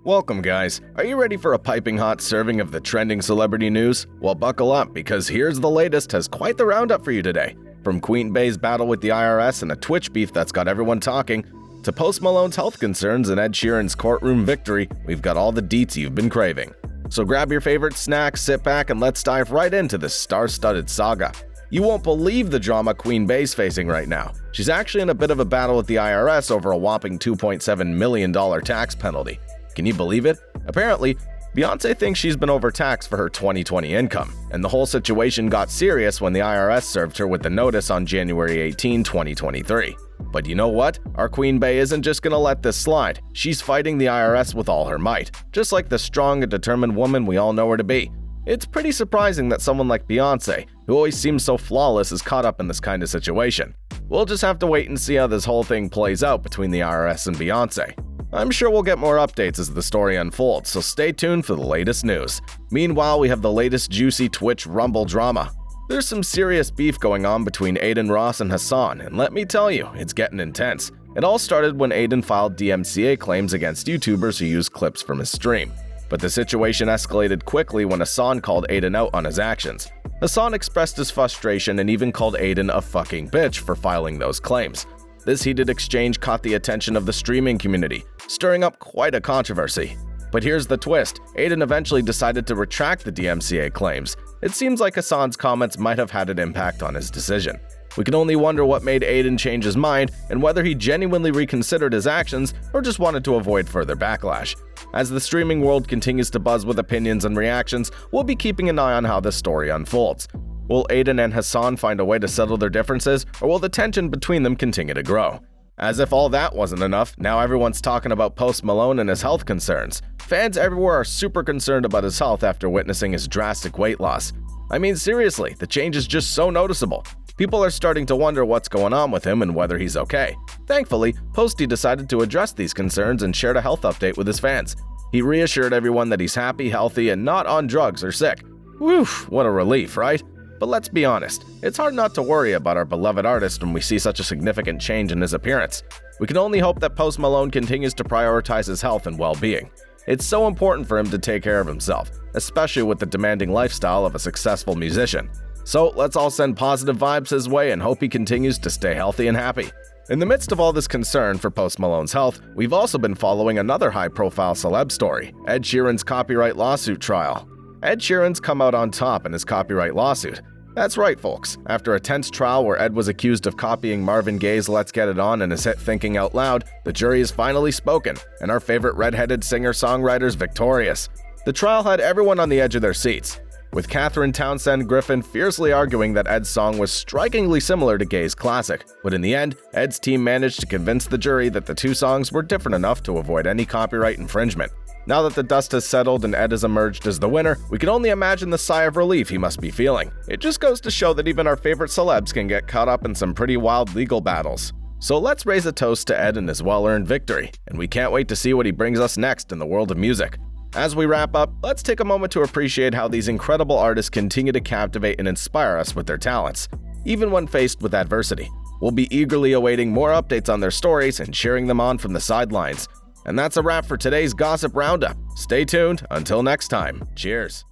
Welcome, guys. Are you ready for a piping hot serving of the trending celebrity news? Well, buckle up, because Here's the Latest has quite the roundup for you today. From Queen Bey's battle with the IRS and a Twitch beef that's got everyone talking, to Post Malone's health concerns and Ed Sheeran's courtroom victory, we've got all the deets you've been craving. So grab your favorite snack, sit back, and let's dive right into this star-studded saga. You won't believe the drama Queen Bey's facing right now. She's actually in a bit of a battle with the IRS over a whopping $2.7 million tax penalty. Can you believe it? Apparently, Beyoncé thinks she's been overtaxed for her 2020 income, and the whole situation got serious when the IRS served her with the notice on January 18, 2023. But you know what? Our Queen Bey isn't just gonna let this slide. She's fighting the IRS with all her might, just like the strong and determined woman we all know her to be. It's pretty surprising that someone like Beyoncé, who always seems so flawless, is caught up in this kind of situation. We'll just have to wait and see how this whole thing plays out between the IRS and Beyoncé. I'm sure we'll get more updates as the story unfolds, so stay tuned for the latest news. Meanwhile, we have the latest juicy Twitch Rumble drama. There's some serious beef going on between Adin, Ross, and Hassan, and let me tell you, it's getting intense. It all started when Adin filed DMCA claims against YouTubers who used clips from his stream. But the situation escalated quickly when Hassan called Adin out on his actions. Hassan expressed his frustration and even called Adin a fucking bitch for filing those claims. This heated exchange caught the attention of the streaming community, stirring up quite a controversy. But here's the twist: Adin eventually decided to retract the DMCA claims. It seems like Hassan's comments might have had an impact on his decision. We can only wonder what made Adin change his mind and whether he genuinely reconsidered his actions or just wanted to avoid further backlash. As the streaming world continues to buzz with opinions and reactions, we'll be keeping an eye on how this story unfolds. Will Adin and Hassan find a way to settle their differences, or will the tension between them continue to grow? As if all that wasn't enough, now everyone's talking about Post Malone and his health concerns. Fans everywhere are super concerned about his health after witnessing his drastic weight loss. I mean, seriously, the change is just so noticeable. People are starting to wonder what's going on with him and whether he's okay. Thankfully, Posty decided to address these concerns and shared a health update with his fans. He reassured everyone that he's happy, healthy, and not on drugs or sick. Woof, what a relief, right? But let's be honest, it's hard not to worry about our beloved artist when we see such a significant change in his appearance. We can only hope that Post Malone continues to prioritize his health and well-being. It's so important for him to take care of himself, especially with the demanding lifestyle of a successful musician. So let's all send positive vibes his way and hope he continues to stay healthy and happy. In the midst of all this concern for Post Malone's health, we've also been following another high-profile celeb story, Ed Sheeran's copyright lawsuit trial. Ed Sheeran's come out on top in his copyright lawsuit. That's right, folks. After a tense trial where Ed was accused of copying Marvin Gaye's Let's Get It On and his hit Thinking Out Loud, the jury has finally spoken, and our favorite redheaded singer-songwriter's victorious. The trial had everyone on the edge of their seats, with Catherine Townsend Griffin fiercely arguing that Ed's song was strikingly similar to Gaye's classic. But in the end, Ed's team managed to convince the jury that the two songs were different enough to avoid any copyright infringement. Now that the dust has settled and Ed has emerged as the winner, we can only imagine the sigh of relief he must be feeling. It just goes to show that even our favorite celebs can get caught up in some pretty wild legal battles. So let's raise a toast to Ed and his well-earned victory, and we can't wait to see what he brings us next in the world of music. As we wrap up, let's take a moment to appreciate how these incredible artists continue to captivate and inspire us with their talents, even when faced with adversity. We'll be eagerly awaiting more updates on their stories and cheering them on from the sidelines. And that's a wrap for today's Gossip Roundup. Stay tuned. Until next time. Cheers.